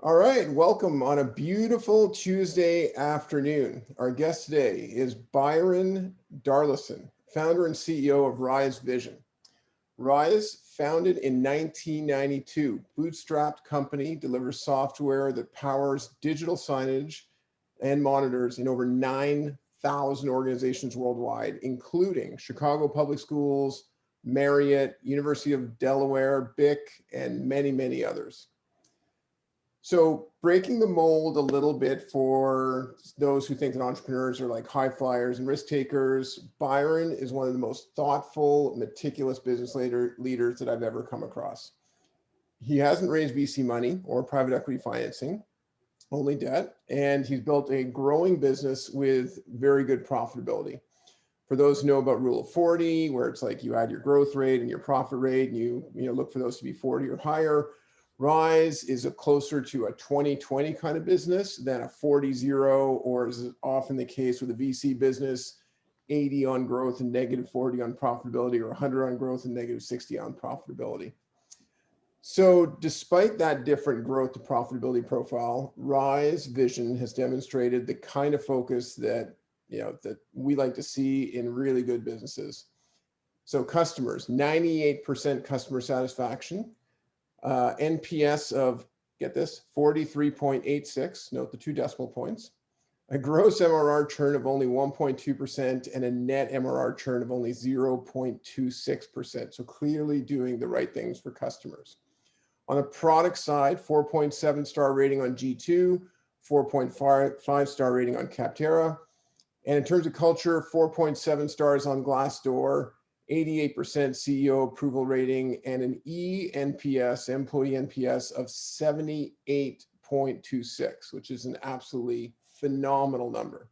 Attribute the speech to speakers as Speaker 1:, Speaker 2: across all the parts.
Speaker 1: All right, welcome on a beautiful Tuesday afternoon. Our guest today is Byron Darlison, founder and CEO of Rise Vision. Rise, founded in 1992, bootstrapped company delivers software that powers digital signage and monitors in over 9,000 organizations worldwide, including Chicago Public Schools, Marriott, University of Delaware, BIC, and many, many others. So breaking the mold a little bit for those who think that entrepreneurs are like high flyers and risk takers, Byron is one of the most thoughtful, meticulous business leaders that I've ever come across. He hasn't raised VC money or private equity financing, only debt, and he's built a growing business with very good profitability. For those who know about Rule of 40, where it's like you add your growth rate and your profit rate, and you look for those to be 40 or higher. Rise is a closer to a 20-20 kind of business than a 40-0, or is often the case with a VC business, 80 on growth and negative 40 on profitability, or 100 on growth and negative 60 on profitability. So despite that different growth to profitability profile, Rise Vision has demonstrated the kind of focus that we like to see in really good businesses. So customers, 98% customer satisfaction, NPS of, get this, 43.86, note the 2 decimal points, a gross MRR churn of only 1.2%, and a net MRR churn of only 0.26%. So clearly doing the right things for customers. On the product side, 4.7 star rating on G2, 4.5 star rating on Capterra. And in terms of culture, 4.7 stars on Glassdoor, 88% CEO approval rating, and an ENPS, employee NPS, of 78.26, which is an absolutely phenomenal number.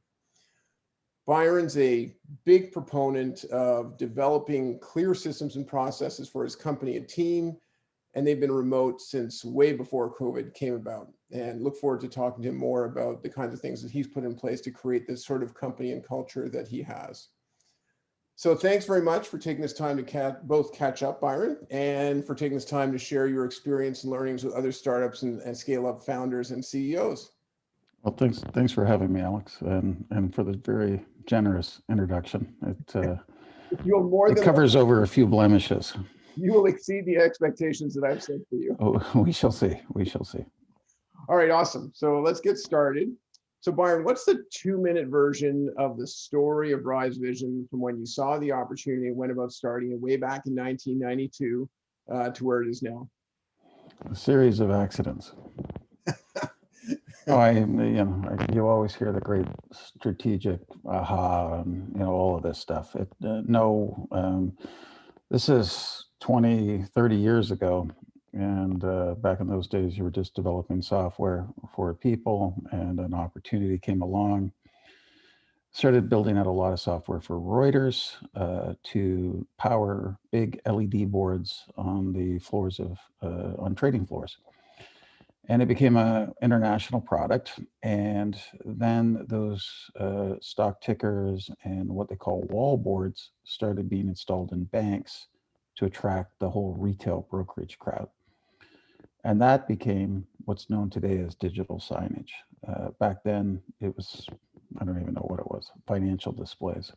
Speaker 1: Byron's a big proponent of developing clear systems and processes for his company and team, and they've been remote since way before COVID came about. And look forward to talking to him more about the kinds of things that he's put in place to create this sort of company and culture that he has. So thanks very much for taking this time to both catch up, Byron, and for taking this time to share your experience and learnings with other startups and scale-up founders and CEOs.
Speaker 2: Well, thanks for having me, Alex, and for the very generous introduction. It covers over a few blemishes.
Speaker 1: You will exceed the expectations that I've set for you.
Speaker 2: Oh, we shall see. We shall see.
Speaker 1: All right, awesome. So let's get started. So Byron, what's the 2-minute version of the story of Rise Vision from when you saw the opportunity and went about starting it way back in 1992 to where it is now?
Speaker 2: A series of accidents. You always hear the great strategic aha, and all of this stuff. This is 20, 30 years ago. And back in those days, you were just developing software for people, and an opportunity came along. Started building out a lot of software for Reuters to power big LED boards on the floors on trading floors. And it became an international product. And then those stock tickers and what they call wall boards started being installed in banks to attract the whole retail brokerage crowd. And that became what's known today as digital signage. Back then, it was, I don't even know what it was, financial displays.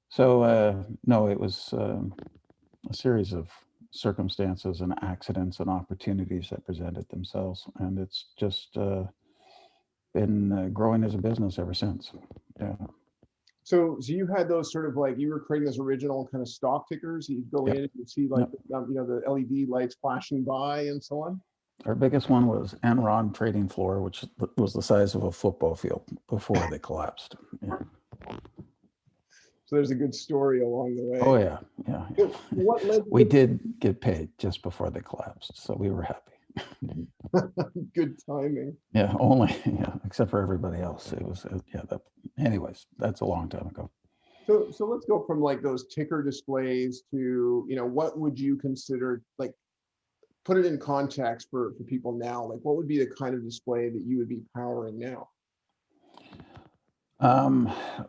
Speaker 2: So, no, it was a series of circumstances and accidents and opportunities that presented themselves. And it's just been growing as a business ever since. Yeah.
Speaker 1: So you had those sort of like, you were creating those original kind of stock tickers. You'd go in and you'd see like, the LED lights flashing by and so on.
Speaker 2: Our biggest one was Enron trading floor, which was the size of a football field before they collapsed. Yeah.
Speaker 1: So there's a good story along the way.
Speaker 2: Oh yeah. So we did get paid just before they collapsed, so we were happy.
Speaker 1: Good timing.
Speaker 2: Yeah, except for everybody else. It was anyways, that's a long time ago.
Speaker 1: So let's go from like those ticker displays to, what would you consider, like, put it in context for people now, like what would be the kind of display that you would be powering now?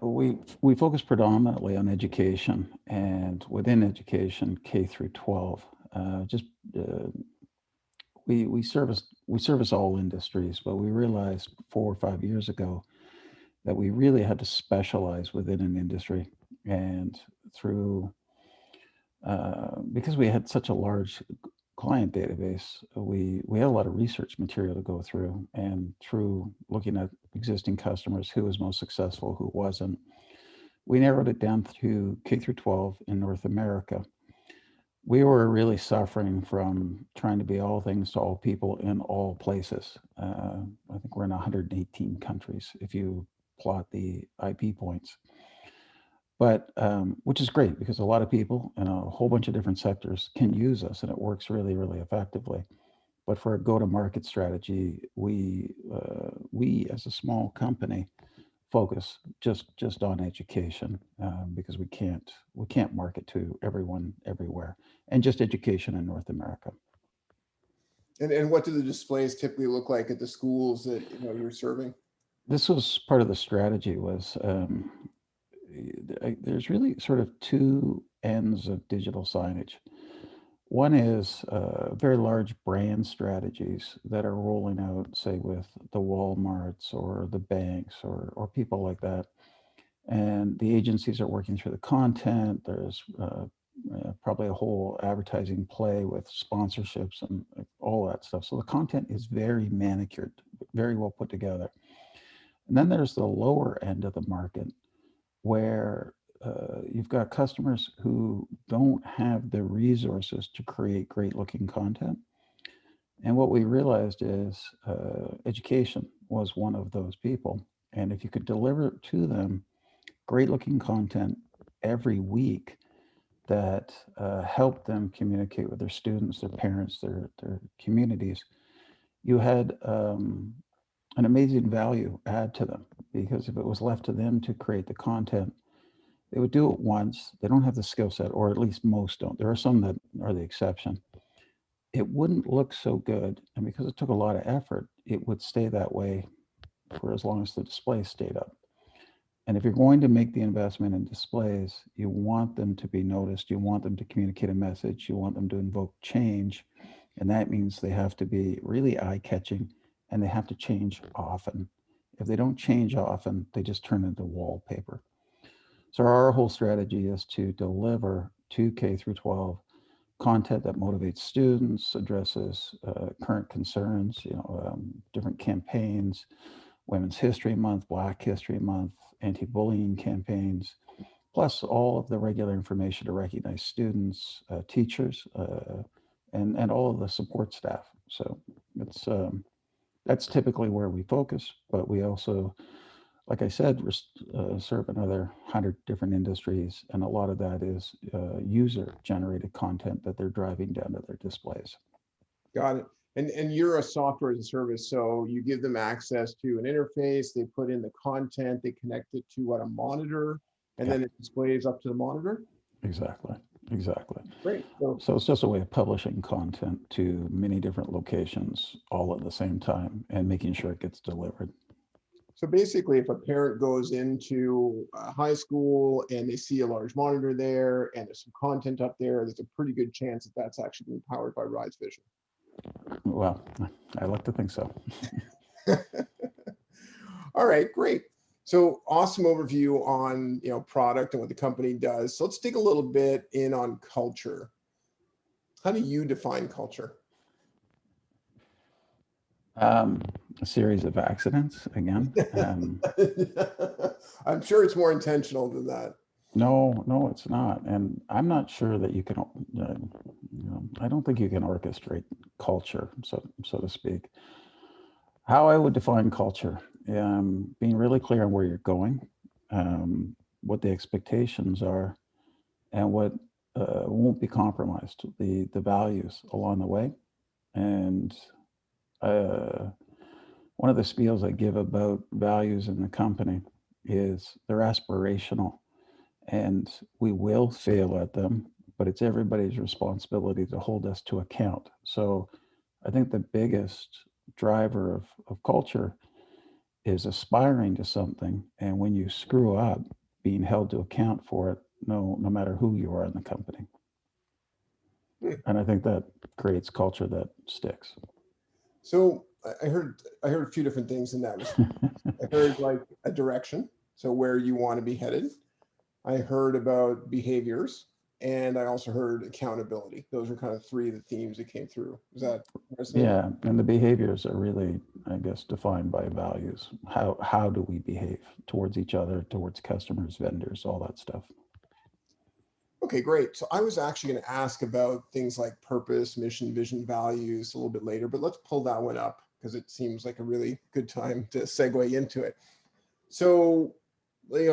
Speaker 2: We focus predominantly on education, and within education, K through 12. We service we service all industries, but we realized 4 or 5 years ago that we really had to specialize within an industry. And through, because we had such a large client database, we had a lot of research material to go through. And through looking at existing customers, who was most successful, who wasn't, we narrowed it down to K through 12 in North America. We were really suffering from trying to be all things to all people in all places. I think we're in 118 countries if you plot the IP points, but which is great because a lot of people in a whole bunch of different sectors can use us, and it works really, really effectively. But for a go-to-market strategy, we as a small company focus just on education, because we can't market to everyone everywhere, and just education in North America.
Speaker 1: And what do the displays typically look like at the schools that you're serving?
Speaker 2: This was part of the strategy. Was there's really sort of two ends of digital signage. One is very large brand strategies that are rolling out, say, with the Walmarts or the banks or people like that. And the agencies are working through the content. There's probably a whole advertising play with sponsorships and all that stuff. So the content is very manicured, very well put together. And then there's the lower end of the market where you've got customers who don't have the resources to create great looking content. And what we realized is education was one of those people. And if you could deliver to them great looking content every week that helped them communicate with their students, their parents, their communities, you had an amazing value add to them. Because if it was left to them to create the content, they would do it once. They don't have the skill set, or at least most don't. There are some that are the exception. It wouldn't look so good. And because it took a lot of effort, it would stay that way for as long as the display stayed up. And if you're going to make the investment in displays, you want them to be noticed. You want them to communicate a message. You want them to invoke change. And that means they have to be really eye catching, and they have to change often. If they don't change often, they just turn into wallpaper. So our whole strategy is to deliver to K through 12 content that motivates students, addresses current concerns, different campaigns, Women's History Month, Black History Month, anti-bullying campaigns, plus all of the regular information to recognize students, teachers, and all of the support staff. So it's that's typically where we focus, but we also, like I said, serve another 100 different industries, and a lot of that is user-generated content that they're driving down to their displays.
Speaker 1: Got it. And you're a software as a service, so you give them access to an interface, they put in the content, they connect it to what, a monitor, and
Speaker 2: Yeah,
Speaker 1: then it displays up to the monitor?
Speaker 2: exactly, exactly.
Speaker 1: Great. So,
Speaker 2: So it's just a way of publishing content to many different locations all at the same time and making sure it gets delivered.
Speaker 1: so basically, if a parent goes into high school and they see a large monitor there and there's some content up there, there's a pretty good chance that that's actually being powered by Rise Vision.
Speaker 2: Well, I like to think so.
Speaker 1: All right, great. So awesome overview on product and what the company does. So let's dig a little bit in on culture. How do you define culture?
Speaker 2: Um, a series of accidents again.
Speaker 1: I'm sure it's more intentional than that.
Speaker 2: No, no, it's not. And I'm not sure that you can, I don't think you can orchestrate culture, so to speak. How I would define culture, being really clear on where you're going, what the expectations are, and what won't be compromised, the values along the way. And uh, one of the spiels I give about values in the company is they're aspirational, and we will fail at them, but it's everybody's responsibility to hold us to account. So I think the biggest driver of culture is aspiring to something, and when you screw up, being held to account for it, no matter who you are in the company.
Speaker 1: Hmm.
Speaker 2: And I think that creates culture that sticks.
Speaker 1: So I heard a few different things in that response. I heard like a direction, so where you want to be headed. I heard about behaviors, and I also heard accountability. Those are kind of three of the themes that came through. Is that resonating?
Speaker 2: Yeah, and the behaviors are really, I guess, defined by values. How do we behave towards each other, towards customers, vendors, all that stuff.
Speaker 1: Okay, great. So I was actually going to ask about things like purpose, mission, vision, values a little bit later, but let's pull that one up because it seems like a really good time to segue into it. So,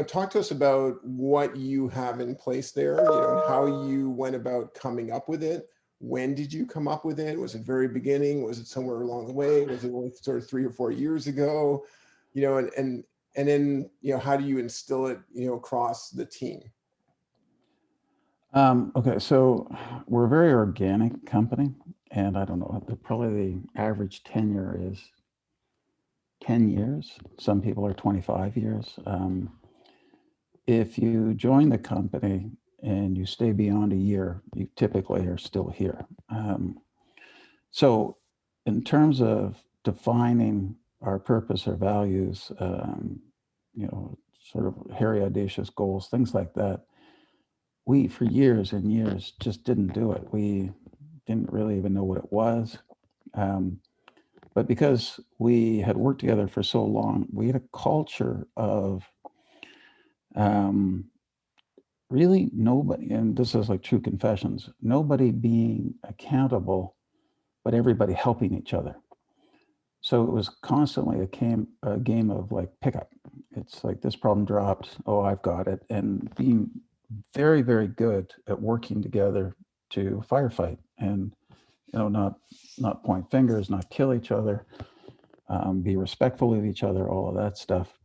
Speaker 1: talk to us about what you have in place there, and how you went about coming up with it. When did you come up with it? Was it very beginning? Was it somewhere along the way? Was it only sort of 3 or 4 years ago? And then, how do you instill it, across the team?
Speaker 2: Okay, so we're a very organic company, and I don't know, probably the average tenure is 10 years. Some people are 25 years. If you join the company and you stay beyond a year, you typically are still here. So, in terms of defining our purpose or values, sort of hairy, audacious goals, things like that, we, for years and years, just didn't do it. We didn't really even know what it was. Um, but because we had worked together for so long, we had a culture of um, really nobody, and this is like true confessions, nobody being accountable, but everybody helping each other. So it was constantly a game of like pickup. It's like this problem dropped, oh, I've got it, and being very, very good at working together to firefight, and not point fingers, not kill each other, be respectful of each other, all of that stuff.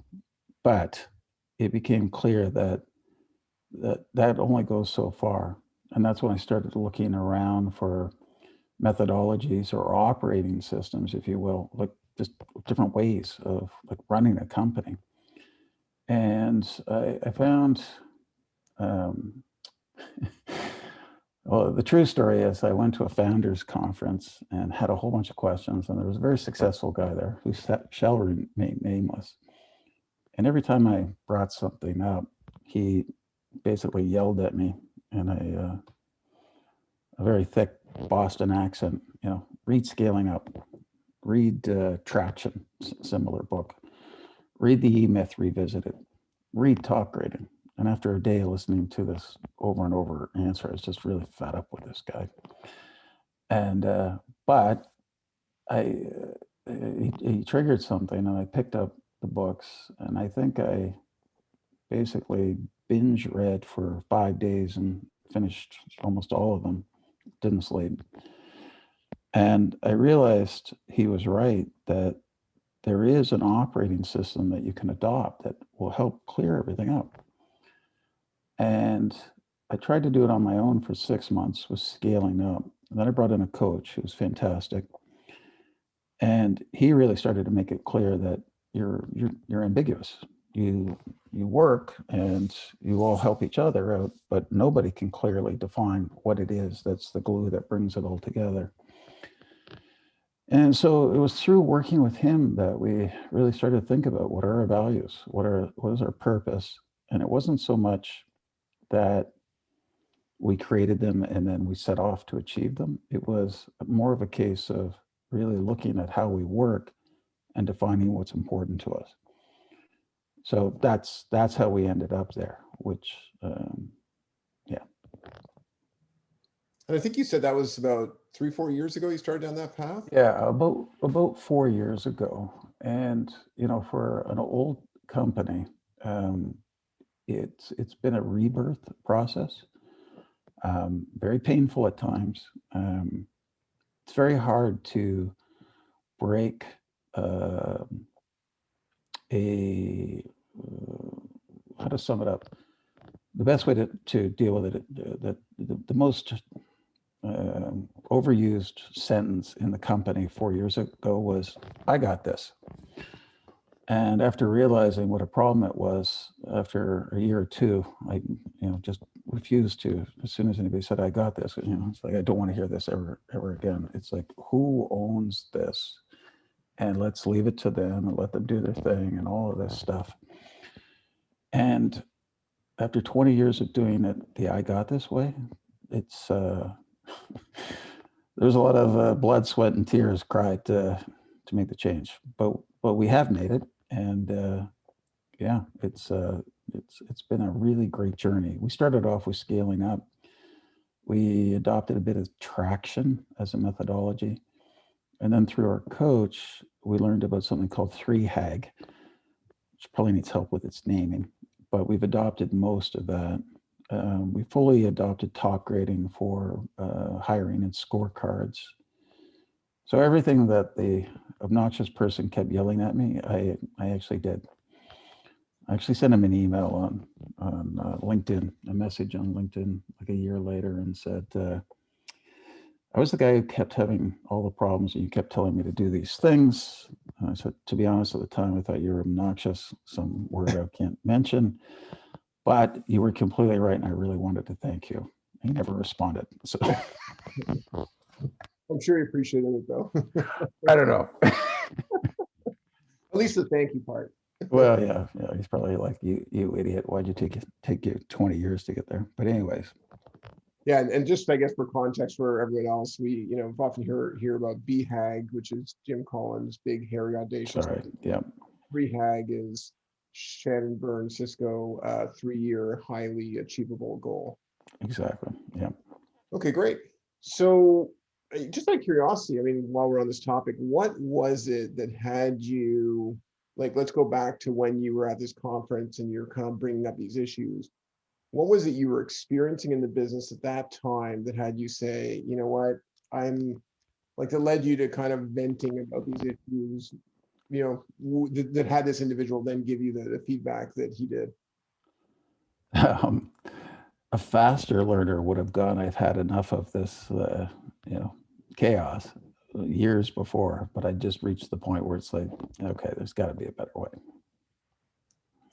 Speaker 2: But it became clear that only goes so far, and that's when I started looking around for methodologies or operating systems, if you will, like just different ways of like running a company. And I found, um, well, the true story is I went to a founders conference and had a whole bunch of questions, and there was a very successful guy there who shall remain nameless. And every time I brought something up, he basically yelled at me in a very thick Boston accent, read Scaling Up, read Traction, similar book, read The E-Myth Revisited, read Top Grading. And after a day listening to this over and over answer, I was just really fed up with this guy. And but I he triggered something, and I picked up the books, and I think I basically binge read for 5 days and finished almost all of them. Didn't sleep. And I realized he was right that there is an operating system that you can adopt that will help clear everything up. And I tried to do it on my own for 6 months with Scaling Up. And then I brought in a coach who was fantastic. And he really started to make it clear that you're ambiguous. You work and you all help each other out, but nobody can clearly define what it is that's the glue that brings it all together. And so it was through working with him that we really started to think about what are our values, what is our purpose. And it wasn't so much that we created them and then we set off to achieve them. It was more of a case of really looking at how we work and defining what's important to us. So that's how we ended up there, which yeah.
Speaker 1: And I think you said that was about 3, 4 years ago you started down that path.
Speaker 2: Yeah, about 4 years ago. And for an old company, um, it's been a rebirth process, very painful at times. It's very hard to break uh, a how to sum it up. The best way to deal with it, the most overused sentence in the company 4 years ago was, "I got this." And after realizing what a problem it was, after a year or two, I just refused to. As soon as anybody said, "I got this," it's like I don't want to hear this ever again. It's like, who owns this? and let's leave it to them and let them do their thing and all of this stuff. And after 20 years of doing it the I Got This way, it's there's a lot of blood, sweat, and tears cried to make the change. But we have made it, and yeah, it's been a really great journey. We started off with scaling up. We adopted a bit of traction as a methodology, and then through our coach, we learned about something called 3HAG, which probably needs help with its naming, but we've adopted most of that. We fully adopted top grading for hiring and scorecards. So everything that the obnoxious person kept yelling at me, I actually did. I actually sent him an email on LinkedIn, a message on LinkedIn like a year later, and said, I was the guy who kept having all the problems, and you kept telling me to do these things. I said, to be honest, at the time, I thought you were obnoxious, some word I can't mention, but you were completely right, and I really wanted to thank you. He never responded. So
Speaker 1: I'm sure he appreciated it though.
Speaker 2: I don't know.
Speaker 1: At least the thank you part.
Speaker 2: Well, yeah, he's probably like, you idiot. Why'd you take you 20 years to get there? But anyways.
Speaker 1: Yeah, and just I guess for context for everyone else, we often hear about BHAG, which is Jim Collins' big, hairy, audacious.
Speaker 2: Sorry. Yeah.
Speaker 1: 3HAG is Shannon Byrne Cisco 3-year highly achievable goal.
Speaker 2: Exactly. Yeah.
Speaker 1: Okay, great. So just out of curiosity, I mean, while we're on this topic, what was it that had you, like, let's go back to when you were at this conference and you're kind of bringing up these issues. What was it you were experiencing in the business at that time that had you say, you know what, I'm like, that led you to kind of venting about these issues, that had this individual then give you the feedback that he did?
Speaker 2: A faster learner would have gone, I've had enough of this, chaos years before, but I just reached the point where it's like, okay, there's got to be a better way.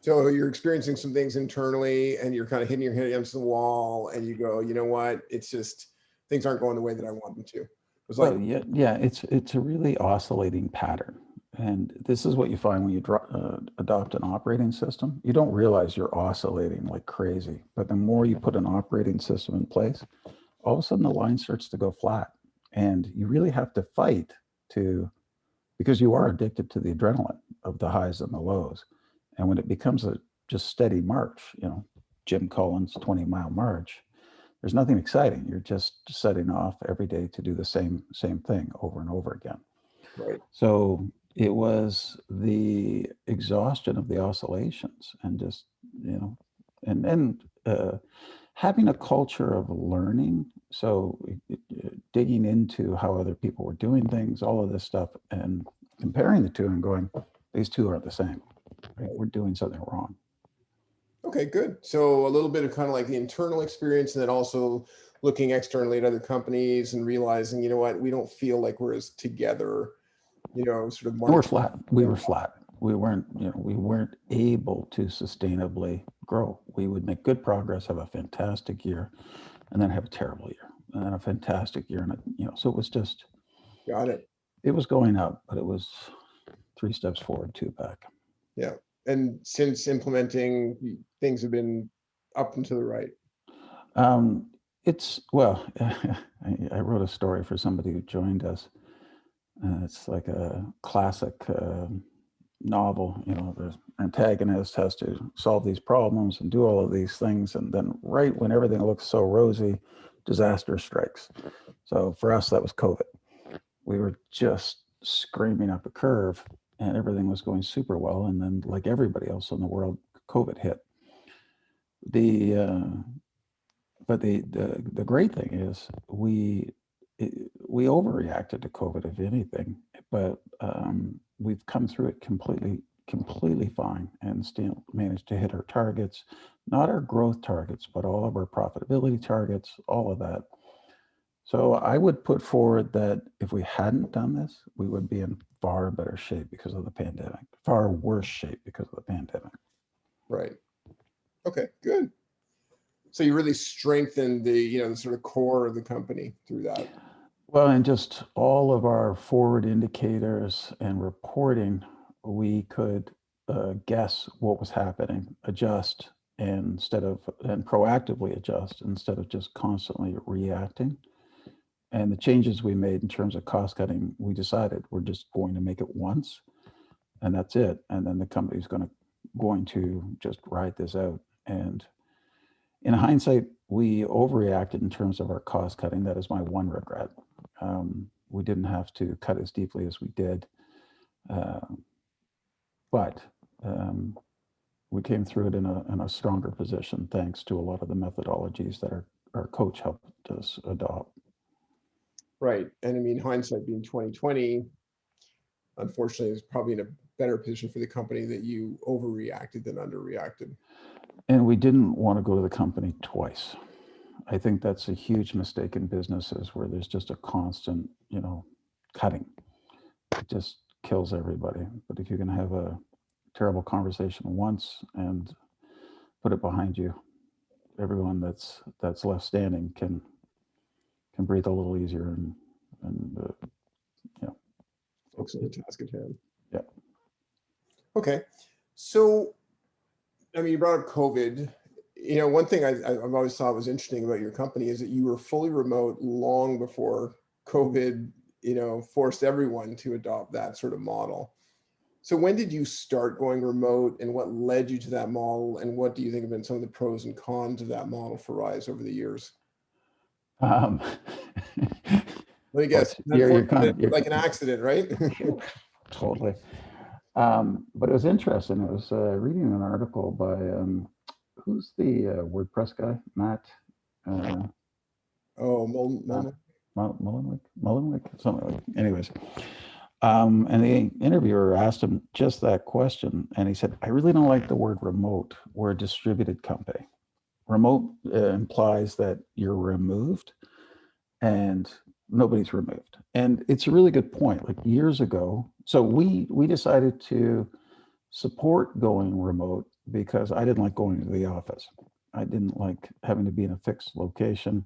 Speaker 1: So you're experiencing some things internally and you're kind of hitting your head against the wall and you go, you know what, it's just, things aren't going the way that I want them to. It was like,
Speaker 2: well, yeah, it's a really oscillating pattern. And this is what you find when you adopt an operating system. You don't realize you're oscillating like crazy, but the more you put an operating system in place, all of a sudden the line starts to go flat. And you really have to fight because you are addicted to the adrenaline of the highs and the lows. And when it becomes a just steady march, Jim Collins' 20-mile march, there's nothing exciting. You're just setting off every day to do the same thing over and over again.
Speaker 1: right.
Speaker 2: So it was the exhaustion of the oscillations and just, and having a culture of learning. So digging into how other people were doing things, all of this stuff, and comparing the two and going, these two aren't the same. Right? We're doing something wrong.
Speaker 1: Okay, good. So a little bit of kind of like the internal experience and then also looking externally at other companies and realizing, you know what, we don't feel like we're as together, sort of
Speaker 2: We're flat. We were flat. We weren't able to sustainably grow. We would make good progress, have a fantastic year, and then have a terrible year, and then a fantastic year. And, so it was just,
Speaker 1: got it.
Speaker 2: It was going up, but it was 3 steps forward, 2 back.
Speaker 1: Yeah. And since implementing, things have been up and to the right.
Speaker 2: Well, I wrote a story for somebody who joined us. It's like a classic novel. The antagonist has to solve these problems and do all of these things. And then right when everything looks so rosy, disaster strikes. So for us, that was COVID. We were just screaming up a curve and everything was going super well. And then like everybody else in the world, COVID hit. But the great thing is we overreacted to COVID, if anything, but we've come through it completely fine and still managed to hit our targets, not our growth targets, but all of our profitability targets, all of that. So I would put forward that if we hadn't done this, we would be in far better shape because of the pandemic, far worse shape because of the pandemic.
Speaker 1: Right. Okay, good. So you really strengthened the, the sort of core of the company through that.
Speaker 2: Well, and just all of our forward indicators and reporting, we could guess what was happening, adjust and proactively adjust instead of just constantly reacting. And the changes we made in terms of cost cutting, we decided we're just going to make it once, and that's it. And then the company's going to just ride this out. And in hindsight, we overreacted in terms of our cost cutting. That is my one regret. We didn't have to cut as deeply as we did, uh, but we came through it in a stronger position thanks to a lot of the methodologies that our coach helped us adopt.
Speaker 1: Right. And I mean, hindsight being 2020, unfortunately, is probably in a better position for the company that you overreacted than underreacted.
Speaker 2: And we didn't want to go to the company twice. I think that's a huge mistake in businesses where there's just a constant, cutting. It just kills everybody. But if you can have a terrible conversation once and put it behind you, everyone that's left standing can breathe a little easier and yeah.
Speaker 1: Focus on the task at hand.
Speaker 2: Yeah.
Speaker 1: Okay. So, I mean, you brought up COVID. One thing I've always thought was interesting about your company is that you were fully remote long before COVID, forced everyone to adopt that sort of model. So when did you start going remote, and what led you to that model, and what do you think have been some of the pros and cons of that model for Rise over the years?
Speaker 2: Um,
Speaker 1: Let me guess,
Speaker 2: you're
Speaker 1: like an accident, right?
Speaker 2: Totally. But it was interesting. I was reading an article by who's the WordPress guy, Matt.
Speaker 1: Oh,
Speaker 2: Mullenweg, something like. Anyways, and the interviewer asked him just that question, and he said, "I really don't like the word remote. We're a distributed company. Remote implies that you're removed, and nobody's removed." And it's a really good point. Like years ago, so we decided to support going remote because I didn't like going to the office. I didn't like having to be in a fixed location.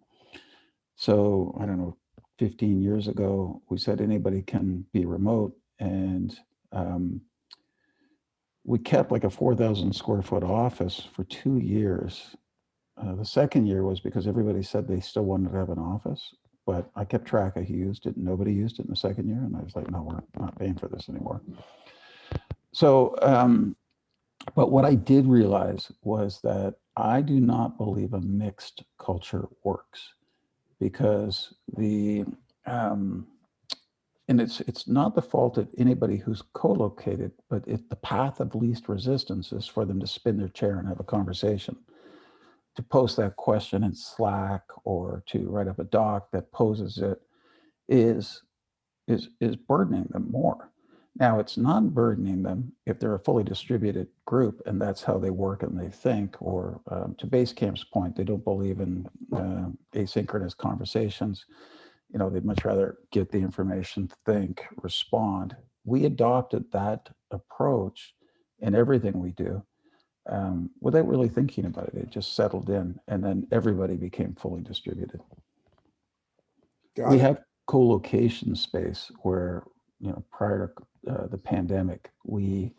Speaker 2: So I don't know, 15 years ago, we said anybody can be remote, and um, we kept like a 4,000 square foot office for 2 years. The second year was because everybody said they still wanted to have an office, but I kept track of who used it. Nobody used it in the second year, and I was like, no, we're not paying for this anymore. So, but what I did realize was that I do not believe a mixed culture works, because and it's not the fault of anybody who's co-located, but if the path of least resistance is for them to spin their chair and have a conversation, to post that question in Slack or to write up a doc that poses it is burdening them more. Now, it's not burdening them if they're a fully distributed group and that's how they work and they think, or to Basecamp's point, they don't believe in asynchronous conversations. They'd much rather get the information, think, respond. We adopted that approach in everything we do without really thinking about it. It just settled in, and then everybody became fully distributed. We have co-location space where, prior to the pandemic, we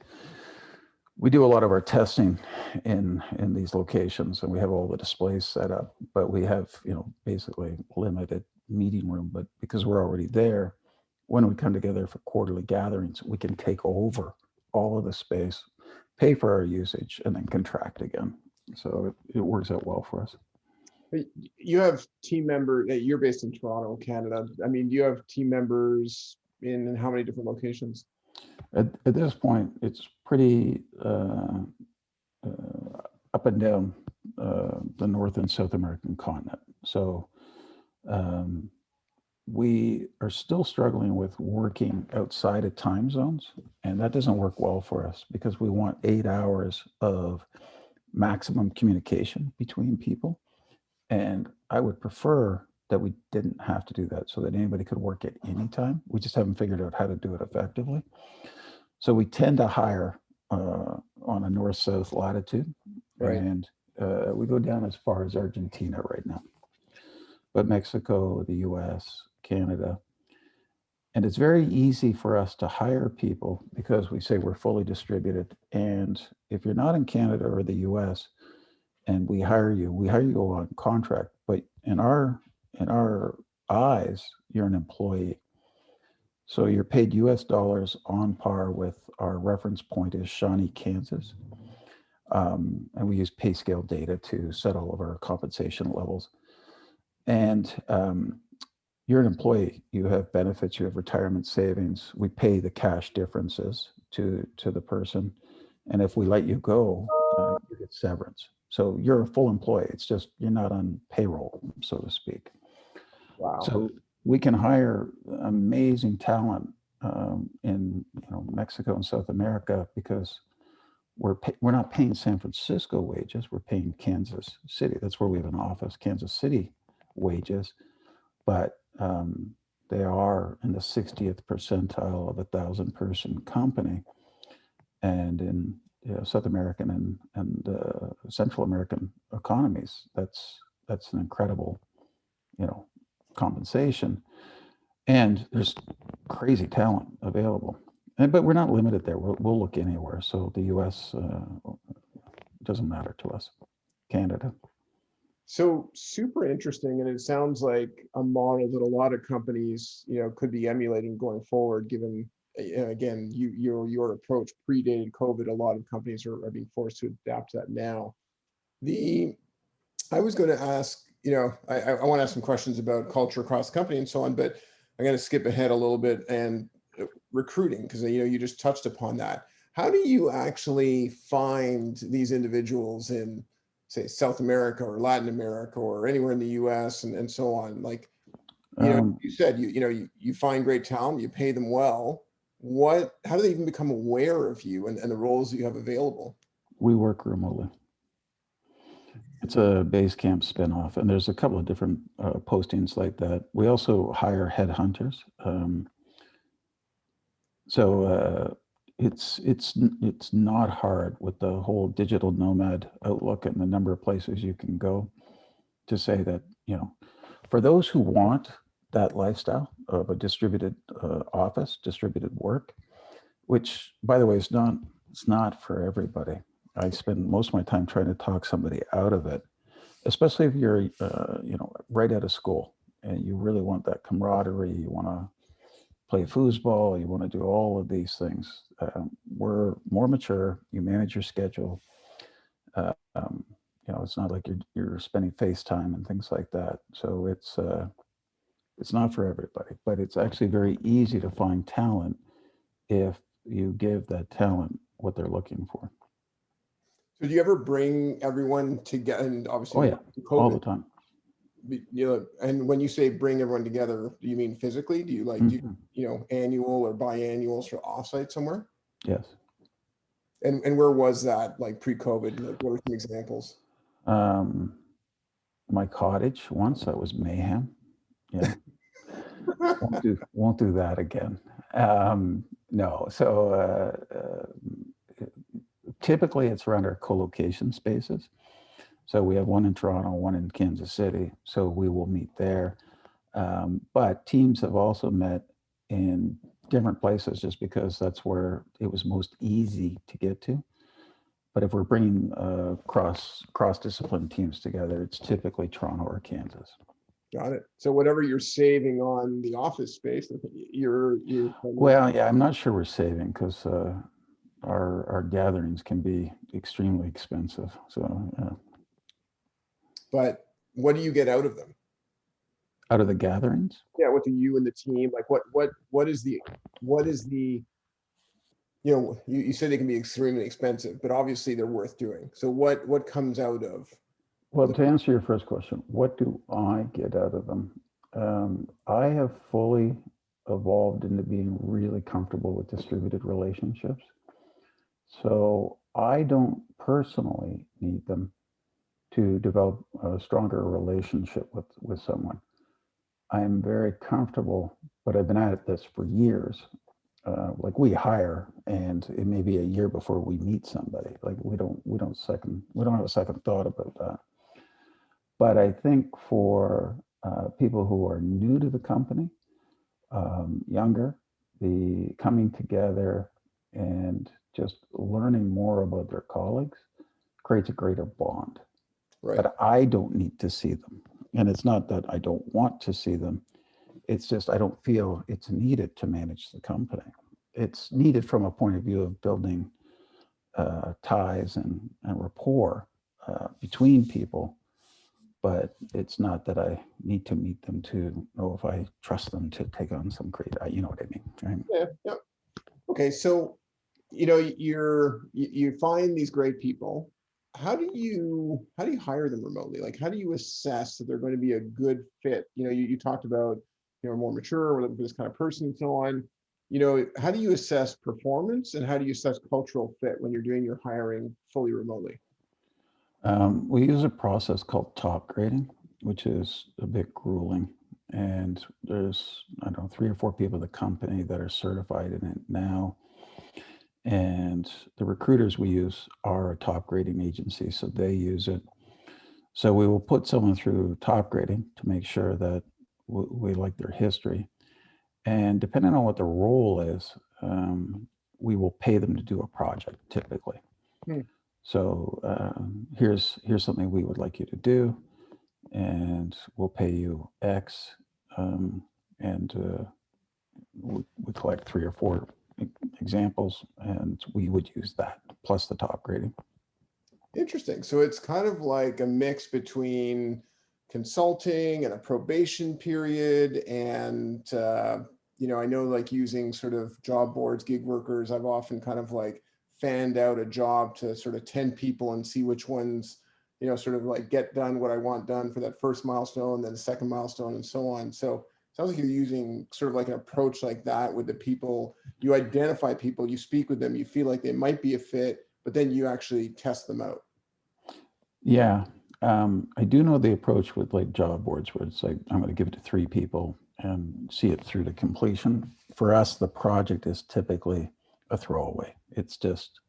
Speaker 2: do a lot of our testing in these locations, and we have all the displays set up, but we have, basically limited meeting room. But because we're already there, when we come together for quarterly gatherings, we can take over all of the space, pay for our usage, and then contract again. So it works out well for us.
Speaker 1: You have team members. You're based in Toronto, Canada. I mean, do you have team members in how many different locations?
Speaker 2: At this point, it's pretty up and down the North and South American continent. So we are still struggling with working outside of time zones, and that doesn't work well for us because we want 8 hours of maximum communication between people. And I would prefer that we didn't have to do that, so that anybody could work at any time. We just haven't figured out how to do it effectively. So we tend to hire on a north-south latitude, right. And we go down as far as Argentina right now. But Mexico, the US, Canada. And it's very easy for us to hire people because we say we're fully distributed. And if you're not in Canada or the US and we hire you on contract, but in our eyes, you're an employee. So you're paid US dollars on par with our reference point is Shawnee, Kansas. And we use pay scale data to set all of our compensation levels. And you're an employee. You have benefits. You have retirement savings. We pay the cash differences to the person, and if we let you go, you get severance. So you're a full employee. It's just you're not on payroll, so to speak.
Speaker 1: Wow.
Speaker 2: So we can hire amazing talent in Mexico and South America because we're not paying San Francisco wages. We're paying Kansas City. That's where we have an office, Kansas City wages, but they are in the 60th percentile of 1,000-person company, and in South American and Central American economies, that's an incredible compensation, and there's crazy talent available. But we're not limited there. We'll look anywhere. So the U.S. Doesn't matter to us. Canada.
Speaker 1: So super interesting, and it sounds like a model that a lot of companies, could be emulating going forward. Given, again, your approach predated COVID. A lot of companies are being forced to adapt to that now. I was going to ask, I want to ask some questions about culture across the company and so on, but I'm going to skip ahead a little bit and recruiting, because you just touched upon that. How do you actually find these individuals in, say, South America or Latin America or anywhere in the US and so on? Like, you said, you find great talent, you pay them well. How do they even become aware of you and the roles that you have available?
Speaker 2: We work remotely. It's a Basecamp spinoff, and there's a couple of different postings like that. We also hire headhunters. So it's not hard with the whole digital nomad outlook and the number of places you can go to say that, for those who want that lifestyle of a distributed office, distributed work, which, by the way, it's not for everybody. I spend most of my time trying to talk somebody out of it, especially if you're, right out of school and you really want that camaraderie. You want to play foosball. You want to do all of these things. We're more mature. You manage your schedule. It's not like you're spending FaceTime and things like that. So it's not for everybody, but it's actually very easy to find talent if you give that talent what they're looking for.
Speaker 1: So do you ever bring everyone together? And obviously,
Speaker 2: COVID, all the time.
Speaker 1: And when you say bring everyone together, do you mean physically? Do you do annual or biannuals for offsite somewhere?
Speaker 2: Yes.
Speaker 1: And where was that, like pre-COVID? Like, what are some examples?
Speaker 2: My cottage once. That was mayhem. Yeah. won't do that again. No. So typically it's around our co-location spaces. So we have one in Toronto, one in Kansas City. So we will meet there. But teams have also met in different places just because that's where it was most easy to get to. But if we're bringing cross-discipline teams together, it's typically Toronto or Kansas.
Speaker 1: Got it. So whatever you're saving on the office space, you're
Speaker 2: well, yeah, I'm not sure we're saving because our gatherings can be extremely expensive. So, yeah.
Speaker 1: But what do you get out of them?
Speaker 2: Out of the gatherings?
Speaker 1: Yeah, what do you and the team like? What is the you said they can be extremely expensive, but obviously they're worth doing. So what comes out of?
Speaker 2: Well, to answer your first question, what do I get out of them? I have fully evolved into being really comfortable with distributed relationships. So I don't personally need them to develop a stronger relationship with someone. I am very comfortable, but I've been at this for years. Like we hire, and it may be a year before we meet somebody. Like we don't have a second thought about that. But I think for people who are new to the company, younger, the coming together and just learning more about their colleagues creates a greater bond.
Speaker 1: Right.
Speaker 2: But I don't need to see them. And it's not that I don't want to see them. It's just I don't feel it's needed to manage the company. It's needed from a point of view of building ties and rapport between people, but it's not that I need to meet them to know if I trust them to take on some great, you know what I mean, right?
Speaker 1: Yeah. Yeah. Okay. So, you find these great people. How do you hire them remotely? Like, how do you assess that they're going to be a good fit? You talked about, more mature, we're looking for this kind of person and so on. How do you assess performance and how do you assess cultural fit when you're doing your hiring fully remotely?
Speaker 2: We use a process called top grading, which is a bit grueling. And there's, I don't know, 3 or 4 people in the company that are certified in it now. And the recruiters we use are a top grading agency, so they use it. So we will put someone through top grading to make sure that we like their history. And depending on what the role is, we will pay them to do a project typically.
Speaker 1: Hmm.
Speaker 2: So here's something we would like you to do, and we'll pay you X, and we collect 3 or 4 examples, and we would use that plus the top grading.
Speaker 1: Interesting. So it's kind of like a mix between consulting and a probation period. And, I know like using sort of job boards, gig workers, I've often kind of like fanned out a job to sort of 10 people and see which ones, sort of like get done what I want done for that first milestone, then the second milestone and so on. So it sounds like you're using sort of like an approach like that with the people. You identify people, you speak with them, you feel like they might be a fit, but then you actually test them out.
Speaker 2: Yeah. I do know the approach with like job boards where it's like, I'm going to give it to 3 people and see it through to completion. For us, the project is typically a throwaway. It's just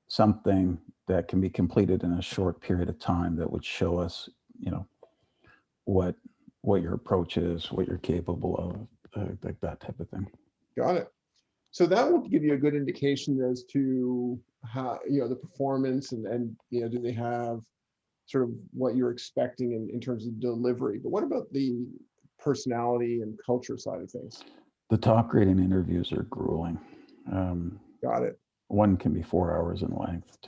Speaker 2: something that can be completed in a short period of time that would show us, what what your approach is, what you're capable of, like that type of thing.
Speaker 1: Got it. So that will give you a good indication as to how, the performance and do they have sort of what you're expecting in terms of delivery. But what about the personality and culture side of things?
Speaker 2: The top grading interviews are grueling. Um,
Speaker 1: Got it.
Speaker 2: One can be 4 hours in length,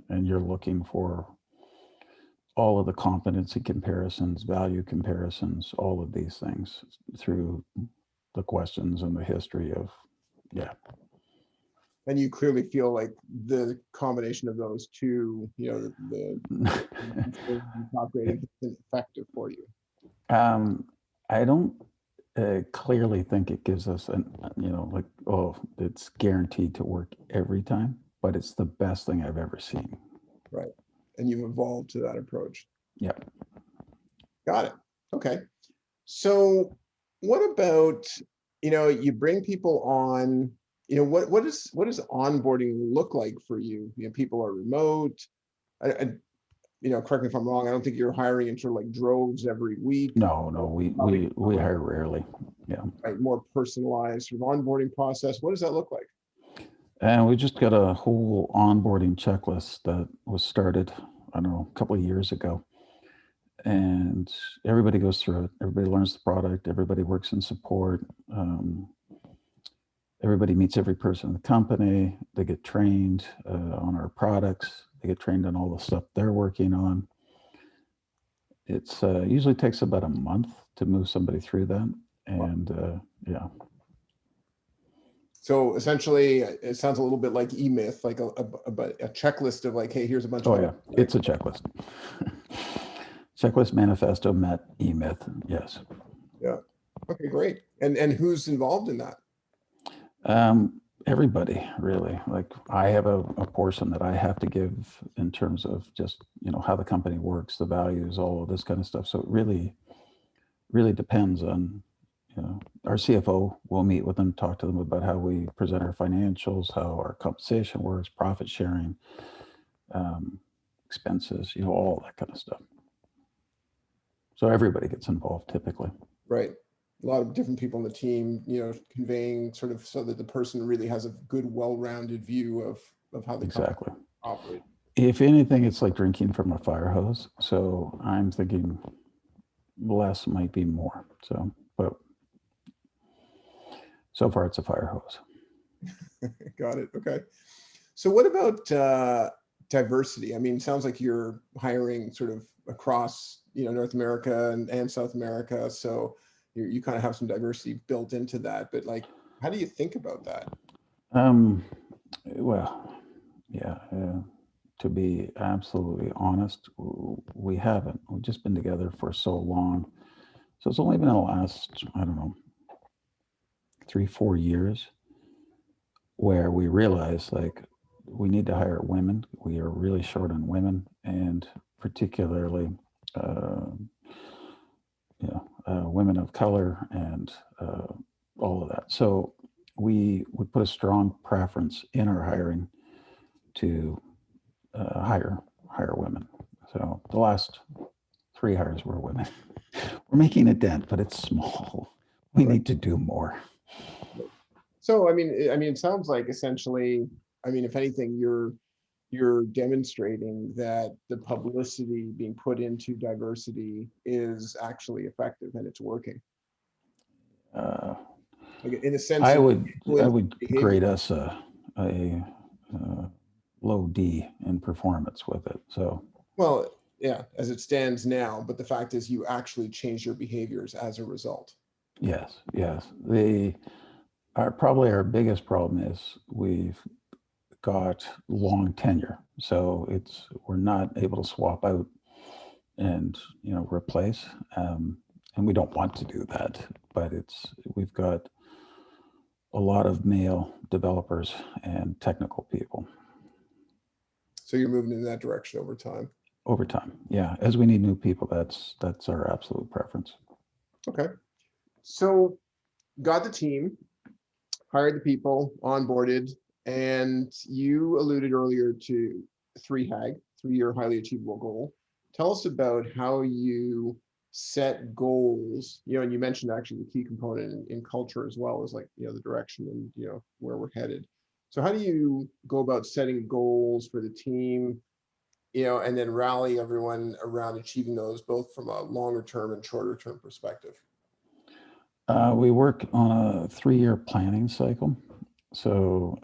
Speaker 2: and you're looking for all of the competency comparisons, value comparisons, all of these things through the questions and the history of, yeah.
Speaker 1: And you clearly feel like the combination of those two, the top grading is effective for you.
Speaker 2: I don't clearly think it gives us like, oh, it's guaranteed to work every time, but it's the best thing I've ever seen.
Speaker 1: Right. And you've evolved to that approach.
Speaker 2: Yeah.
Speaker 1: Got it. Okay. So what about, you bring people on, what does onboarding look like for you? People are remote. Correct me if I'm wrong. I don't think you're hiring in sort of like droves every week.
Speaker 2: No, we hire rarely. Yeah.
Speaker 1: Right, more personalized sort of onboarding process. What does that look like?
Speaker 2: And we just got a whole onboarding checklist that was started, I don't know, a couple of years ago. And everybody goes through it. Everybody learns the product. Everybody works in support. Everybody meets every person in the company. They get trained on our products. They get trained on all the stuff they're working on. It's usually takes about a month to move somebody through that. And yeah.
Speaker 1: So essentially, it sounds a little bit like eMyth, like a checklist of like, hey, here's a bunch of.
Speaker 2: Oh yeah, it's a checklist. Checklist manifesto met eMyth. Yes.
Speaker 1: Yeah. Okay, great. And who's involved in that?
Speaker 2: Everybody really. Like I have a portion that I have to give in terms of just, how the company works, the values, all of this kind of stuff. So it really depends on, our CFO will meet with them, talk to them about how we present our financials, how our compensation works, profit sharing, expenses, all that kind of stuff. So everybody gets involved typically.
Speaker 1: Right. A lot of different people in the team, conveying sort of so that the person really has a good, well-rounded view of how the company
Speaker 2: Exactly.
Speaker 1: operates.
Speaker 2: If anything, it's like drinking from a fire hose. So I'm thinking less might be more. So, but so far it's a fire hose.
Speaker 1: Got it. Okay. So what about diversity? I mean, it sounds like you're hiring sort of across, North America and South America. So you kind of have some diversity built into that. But like, how do you think about that?
Speaker 2: Well, yeah. To be absolutely honest, we haven't. We've just been together for so long. So it's only been the last, I don't know, 3, 4 years where we realized like we need to hire women. We are really short on women, and particularly, uh, women of color and all of that. So we put a strong preference in our hiring to hire women. So the last 3 hires were women. We're making a dent, but it's small. We
Speaker 1: Right.
Speaker 2: need to do more.
Speaker 1: So I mean, it sounds like essentially, I mean, if anything, you're demonstrating that the publicity being put into diversity is actually effective and it's working.
Speaker 2: Uh,
Speaker 1: Like in a sense
Speaker 2: I
Speaker 1: of
Speaker 2: would I
Speaker 1: influence
Speaker 2: would
Speaker 1: behavior.
Speaker 2: grade us a low D in performance with it. So
Speaker 1: Well, yeah, as it stands now, but the fact is you actually change your behaviors as a result.
Speaker 2: yes, yes. Probably our biggest problem is we've got long tenure, so we're not able to swap out and replace, and we don't want to do that. But we've got a lot of male developers and technical people
Speaker 1: So you're moving in that direction over time.
Speaker 2: over time. Yeah, as we need new people, that's our absolute preference.
Speaker 1: Okay. So got the team, hired the people, onboarded, and you alluded earlier to 3HAG, 3-year highly achievable goal. Tell us about how you set goals, and you mentioned actually the key component in culture as well as like, the direction and, where we're headed. So how do you go about setting goals for the team, and then rally everyone around achieving those, both from a longer term and shorter term perspective?
Speaker 2: We work on a 3-year planning cycle. So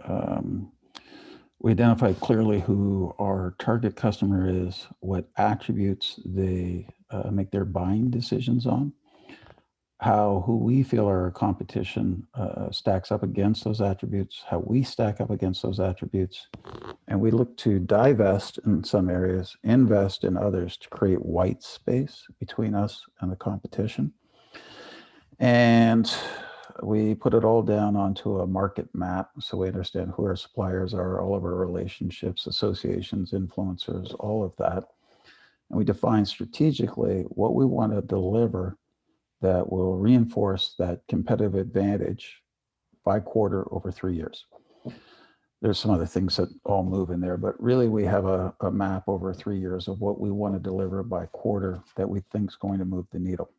Speaker 2: we identify clearly who our target customer is, what attributes they make their buying decisions on, who we feel our competition stacks up against those attributes, how we stack up against those attributes, and we look to divest in some areas, invest in others to create white space between us and the competition. And we put it all down onto a market map so we understand who our suppliers are, all of our relationships, associations, influencers, all of that. And we define strategically what we want to deliver that will reinforce that competitive advantage by quarter over 3 years. There's some other things that all move in there, but really we have a map over 3 years of what we want to deliver by quarter that we think is going to move the needle.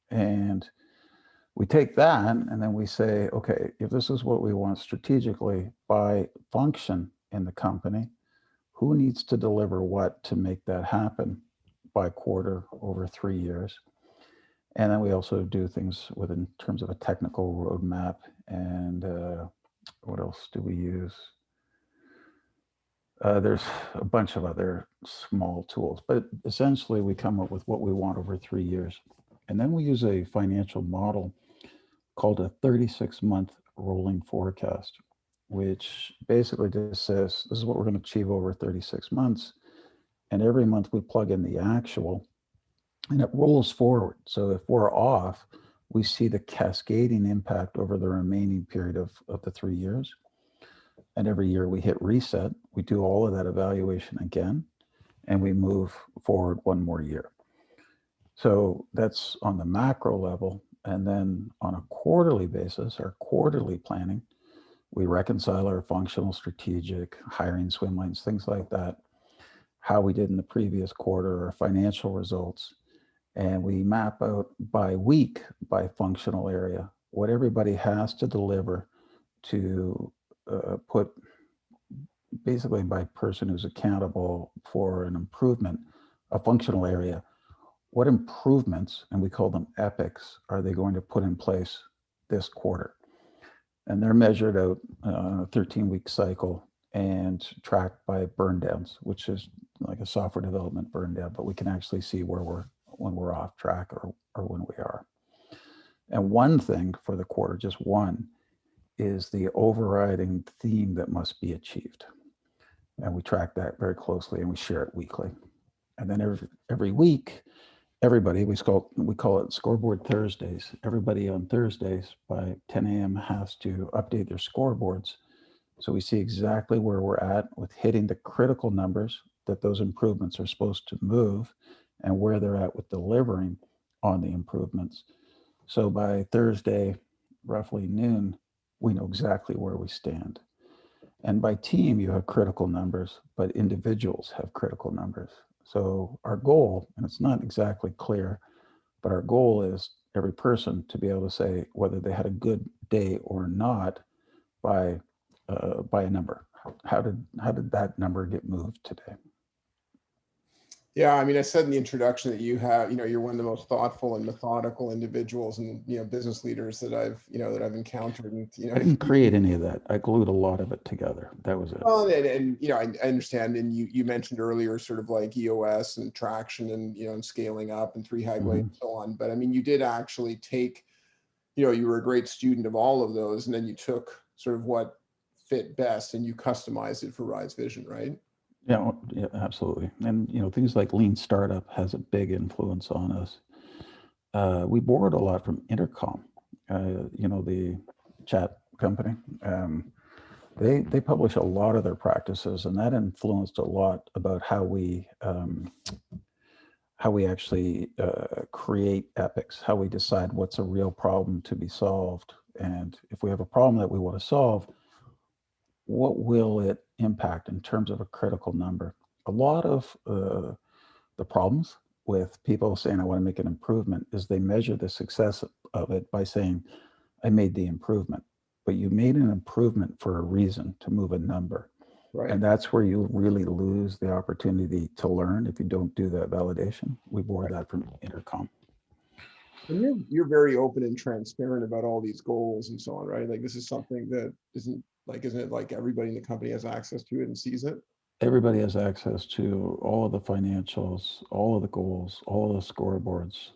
Speaker 2: And we take that and then we say, okay, if this is what we want strategically by function in the company, who needs to deliver what to make that happen by quarter over 3 years? And then we also do things in terms of a technical roadmap. And what else do we use? There's a bunch of other small tools, but essentially we come up with what we want over 3 years. And then we use a financial model called a 36-month rolling forecast, which basically just says this is what we're going to achieve over 36 months. And every month we plug in the actual and it rolls forward. So if we're off, we see the cascading impact over the remaining period of the 3 years. And every year we hit reset, we do all of that evaluation again, and we move forward one more year. So that's on the macro level. And then on a quarterly basis, our quarterly planning, we reconcile our functional, strategic, hiring swim lanes, things like that, how we did in the previous quarter, our financial results. And we map out by week, by functional area, what everybody has to deliver to put basically by person who's accountable for an improvement, a functional area. What improvements, and we call them epics, are they going to put in place this quarter? And they're measured out on a 13-week cycle and tracked by burn downs, which is like a software development burn down, but we can actually see where when we're off track or when we are. And one thing for the quarter, just one, is the overriding theme that must be achieved. And we track that very closely and we share it weekly. And then every week, everybody, we call it Scoreboard Thursdays. Everybody on Thursdays by 10 a.m. has to update their scoreboards. So we see exactly where we're at with hitting the critical numbers that those improvements are supposed to move and where they're at with delivering on the improvements. So by Thursday, roughly noon, we know exactly where we stand. And by team, you have critical numbers, but individuals have critical numbers. So our goal, and it's not exactly clear, but our goal is every person to be able to say whether they had a good day or not by a number. How did that number get moved today?
Speaker 1: Yeah, I mean, I said in the introduction that you have, you're one of the most thoughtful and methodical individuals and business leaders that I've encountered. And
Speaker 2: I didn't create any of that. I glued a lot of it together. That was it.
Speaker 1: Well, and I understand, and you mentioned earlier sort of like EOS and traction and and scaling up and 3 Hagway and so on. But I mean, you did actually take, you were a great student of all of those, and then you took sort of what fit best and you customized it for Rise Vision, right?
Speaker 2: Yeah, absolutely. And things like lean startup has a big influence on us. We borrowed a lot from Intercom, the chat company. They publish a lot of their practices, and that influenced a lot about how we actually create epics, how we decide what's a real problem to be solved, and if we have a problem that we want to solve, what will it impact in terms of a critical number? A lot of the problems with people saying, I want to make an improvement, is they measure the success of it by saying, I made the improvement. But you made an improvement for a reason, to move a number. Right. And that's where you really lose the opportunity to learn if you don't do that validation. We borrowed that from Intercom.
Speaker 1: And you're very open and transparent about all these goals and so on, right? Like this is something that isn't it like everybody in the company has access to it and sees it?
Speaker 2: Everybody has access to all of the financials, all of the goals, all of the scoreboards,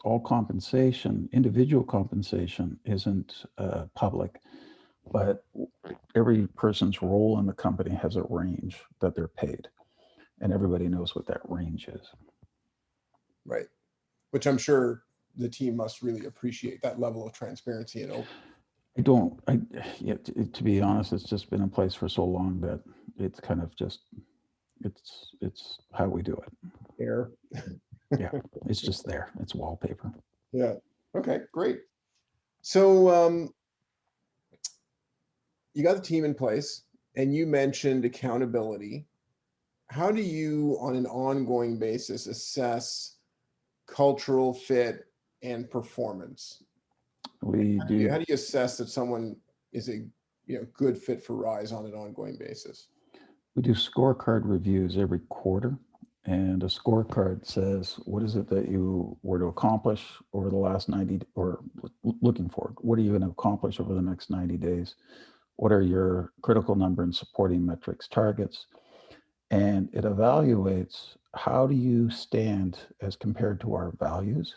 Speaker 2: all compensation. Individual compensation isn't public, but every person's role in the company has a range that they're paid, and everybody knows what that range is.
Speaker 1: Right, which I'm sure the team must really appreciate, that level of transparency and open.
Speaker 2: To be honest, it's just been in place for so long that it's kind of just, it's how we do it.
Speaker 1: Air.
Speaker 2: Yeah, it's just there. It's wallpaper.
Speaker 1: Yeah. Okay, great. So you got the team in place and you mentioned accountability. How do you, on an ongoing basis, assess cultural fit and performance? How do you assess that someone is a good fit for Rise on an ongoing basis?
Speaker 2: We do scorecard reviews every quarter, and a scorecard says, what is it that you were to accomplish over the last 90, or looking for? What are you going to accomplish over the next 90 days? What are your critical number and supporting metrics targets? And it evaluates how do you stand as compared to our values.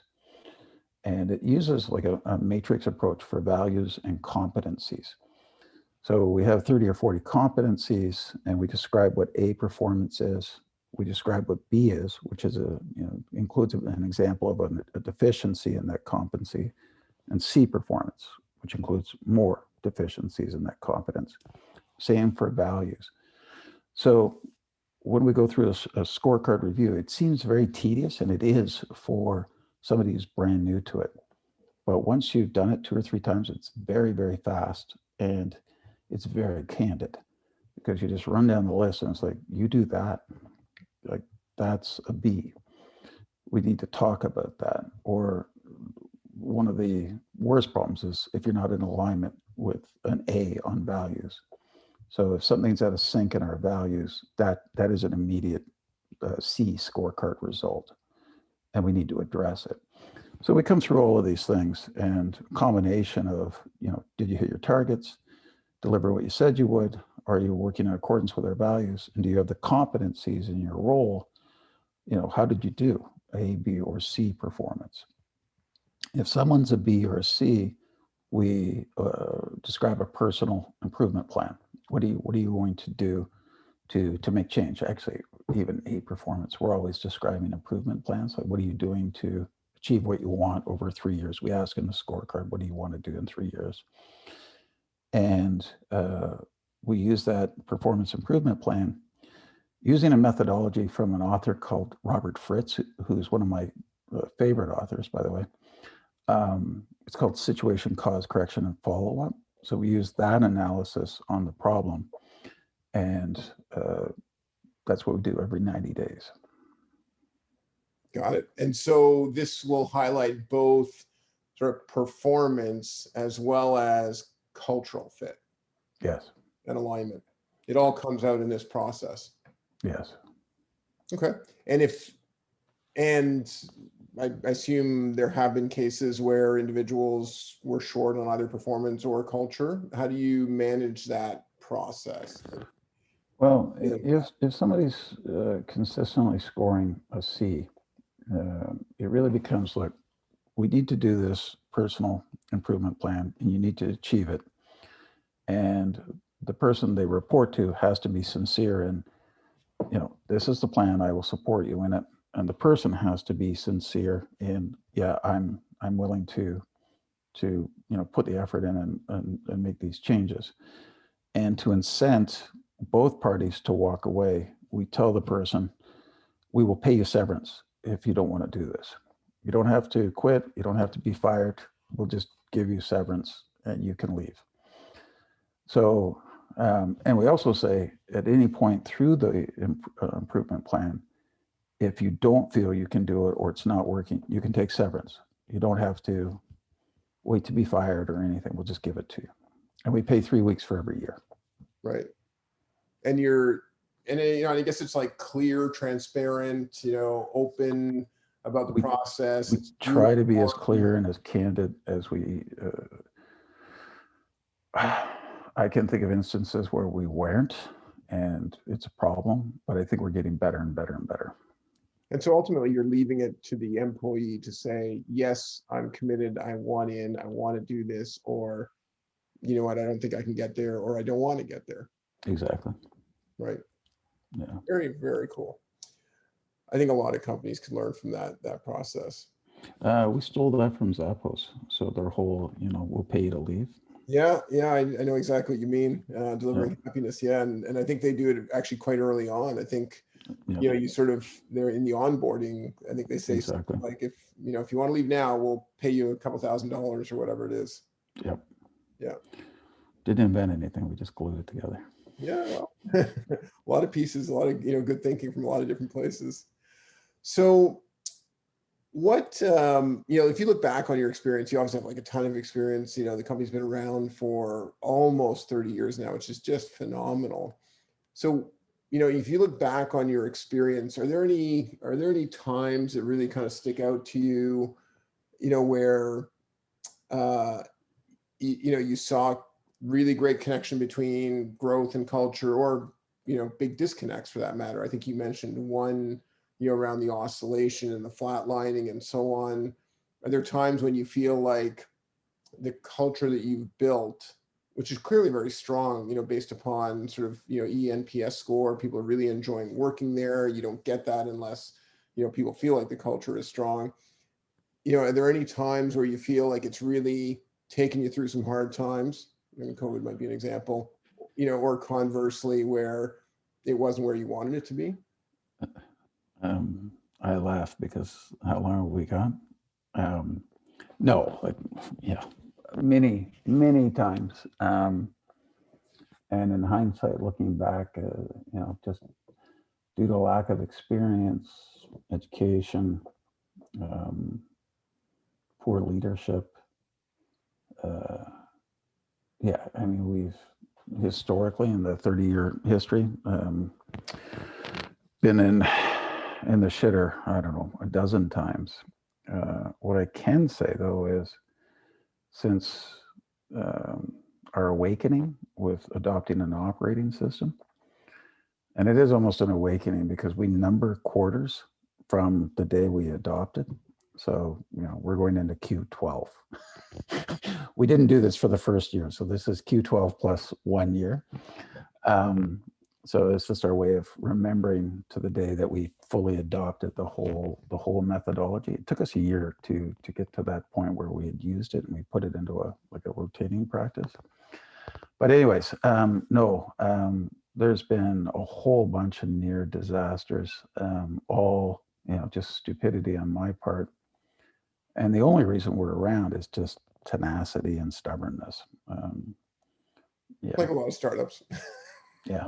Speaker 2: And it uses like a matrix approach for values and competencies. So we have 30 or 40 competencies, and we describe what A, performance is. We describe what B is, which is includes an example of a deficiency in that competency, and C, performance, which includes more deficiencies in that competence. Same for values. So when we go through a scorecard review, it seems very tedious, and it is for somebody who's brand new to it. But once you've done it 2 or 3 times, it's very, very fast, and it's very candid, because you just run down the list and it's like, you do that, like that's a B. we need to talk about that. Or one of the worst problems is if you're not in alignment with an A on values. So if something's out of sync in our values, that is an immediate C scorecard result, and we need to address it. So we come through all of these things, and a combination of, did you hit your targets, deliver what you said you would? Are you working in accordance with our values? And do you have the competencies in your role? How did you do A, B, or C performance? If someone's a B or a C, we describe a personal improvement plan. What are you going to do to make change? Actually, even A performance, we're always describing improvement plans. Like, what are you doing to achieve what you want over 3 years? We ask in the scorecard, what do you want to do in 3 years? And we use that performance improvement plan using a methodology from an author called Robert Fritz, who's one of my favorite authors, by the way. It's called Situation, Cause, Correction, and Follow-up. So we use that analysis on the problem, and that's what we do every 90 days.
Speaker 1: Got it. And so this will highlight both sort of performance as well as cultural fit.
Speaker 2: Yes.
Speaker 1: And alignment. It all comes out in this process.
Speaker 2: Yes.
Speaker 1: Okay. And I assume there have been cases where individuals were short on either performance or culture. How do you manage that process?
Speaker 2: Well, if somebody's consistently scoring a C, it really becomes like, we need to do this personal improvement plan, and you need to achieve it. And the person they report to has to be sincere and, this is the plan, I will support you in it. And the person has to be sincere in, yeah, I'm willing to put the effort in and make these changes. And to incent both parties to walk away, we tell the person, we will pay you severance if you don't want to do this. You don't have to quit. You don't have to be fired. We'll just give you severance and you can leave. So, and we also say at any point through the improvement plan, if you don't feel you can do it or it's not working, you can take severance. You don't have to wait to be fired or anything. We'll just give it to you. And we pay 3 weeks for every year.
Speaker 1: Right. And I guess it's like clear, transparent, open about the process.
Speaker 2: We try to be as clear and as candid as we, I can think of instances where we weren't, and it's a problem, but I think we're getting better and better and better.
Speaker 1: And so ultimately you're leaving it to the employee to say, yes, I'm committed. I want to do this, or, you know what, I don't think I can get there, or I don't want to get there.
Speaker 2: Exactly.
Speaker 1: Right.
Speaker 2: Yeah.
Speaker 1: Very, very cool. I think a lot of companies can learn from that process.
Speaker 2: We stole that from Zappos. So their whole, we'll pay you to leave.
Speaker 1: Yeah. I know exactly what you mean. Delivering happiness. Yeah. And I think they do it actually quite early on. I think, you sort of, they're in the onboarding. I think they say
Speaker 2: exactly.
Speaker 1: Like, if you want to leave now, we'll pay you a couple $1,000s or whatever it is.
Speaker 2: Yep.
Speaker 1: Yeah.
Speaker 2: Didn't invent anything. We just glued it together.
Speaker 1: Yeah. Well, a lot of pieces, a lot of, good thinking from a lot of different places. So what, if you look back on your experience, you obviously have like a ton of experience. The company's been around for almost 30 years now, which is just phenomenal. So, if you look back on your experience, are there any times that really kind of stick out to you, where, you saw really great connection between growth and culture, or, big disconnects for that matter? I think you mentioned one, around the oscillation and the flatlining and so on. Are there times when you feel like the culture that you've built, which is clearly very strong, based upon sort of, ENPS score, people are really enjoying working there. You don't get that unless, people feel like the culture is strong. Are there any times where you feel like it's really taken you through some hard times? COVID might be an example, or conversely, where it wasn't where you wanted it to be?
Speaker 2: I laugh because how long have we got? No, many, many times. And in hindsight, looking back, just due to lack of experience, education, poor leadership. Yeah, I mean, we've historically in the 30-year history been in the shitter, I don't know, a dozen times. What I can say though is since our awakening with adopting an operating system, and it is almost an awakening because we number quarters from the day we adopted. So, we're going into Q12. We didn't do this for the first year. So this is Q12 plus 1 year. So it's just our way of remembering to the day that we fully adopted the whole methodology. It took us a year to get to that point where we had used it and we put it into a rotating practice. But anyways, there's been a whole bunch of near disasters, all just stupidity on my part. And the only reason we're around is just tenacity and stubbornness.
Speaker 1: Like a lot of startups.
Speaker 2: Yeah.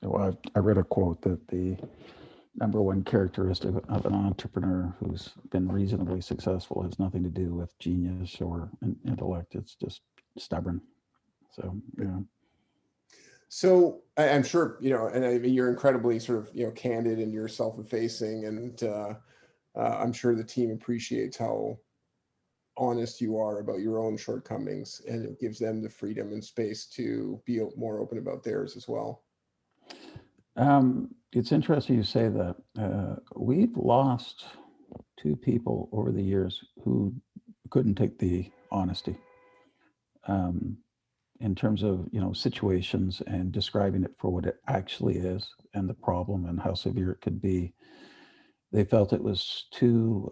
Speaker 2: Well, I read a quote that the number one characteristic of an entrepreneur who's been reasonably successful has nothing to do with genius or intellect. It's just stubborn. So,
Speaker 1: So I'm sure, and I mean, you're incredibly sort of, candid and you're self-effacing, and I'm sure the team appreciates how honest you are about your own shortcomings, and it gives them the freedom and space to be more open about theirs as well.
Speaker 2: It's interesting you say that. We've lost 2 people over the years who couldn't take the honesty in terms of, situations and describing it for what it actually is and the problem and how severe it could be. They felt it was too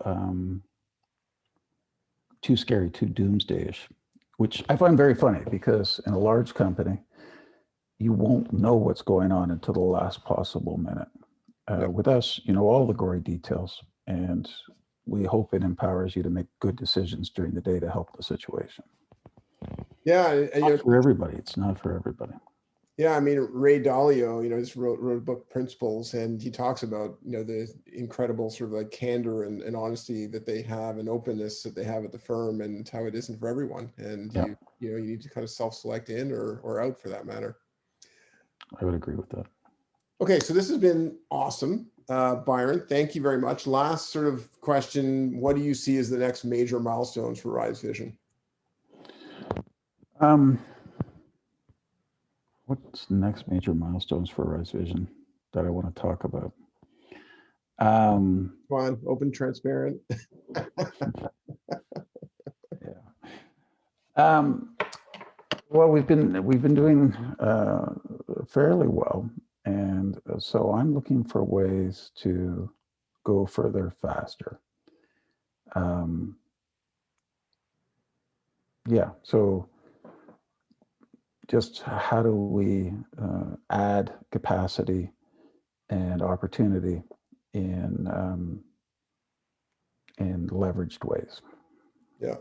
Speaker 2: scary, too doomsdayish, which I find very funny because in a large company, you won't know what's going on until the last possible minute. Yep. With us, all the gory details, and we hope it empowers you to make good decisions during the day to help the situation.
Speaker 1: Yeah, and,
Speaker 2: for everybody. It's not for everybody.
Speaker 1: Yeah, I mean, Ray Dalio, just wrote a book, Principles, and he talks about, the incredible sort of like candor and honesty that they have and openness that they have at the firm, and how it isn't for everyone. And yep. you need to kind of self-select in or out for that matter.
Speaker 2: I would agree with that.
Speaker 1: Okay, so this has been awesome. Byron, thank you very much. Last sort of question, what do you see as the next major milestones for Rise Vision?
Speaker 2: What's the next major milestones for Rise Vision that I want to talk about?
Speaker 1: Come on, open, transparent.
Speaker 2: Yeah. Well, we've been doing fairly well, and so I'm looking for ways to go further faster. Yeah. So just how do we add capacity and opportunity in leveraged ways?
Speaker 1: Yeah.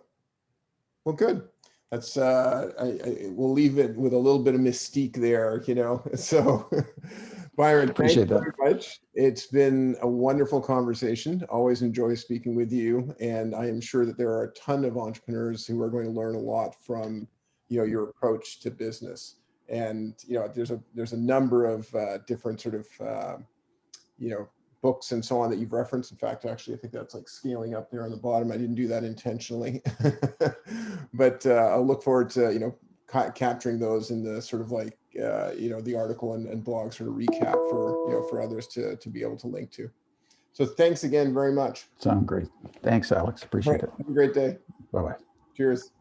Speaker 1: Well, good. That's we'll leave it with a little bit of mystique there, So, Byron,
Speaker 2: appreciate
Speaker 1: thank you very much. It's been a wonderful conversation. Always enjoy speaking with you, and I am sure that there are a ton of entrepreneurs who are going to learn a lot from your approach to business. And there's a number of different sort of books and so on that you've referenced. In fact, actually, I think that's like scaling up there on the bottom. I didn't do that intentionally, but I'll look forward to capturing those in the sort of like the article and blog sort of recap for others to be able to link to. So thanks again very much.
Speaker 2: Sound great. Thanks, Alex. Appreciate it.
Speaker 1: Have a great day.
Speaker 2: Bye-bye.
Speaker 1: Cheers.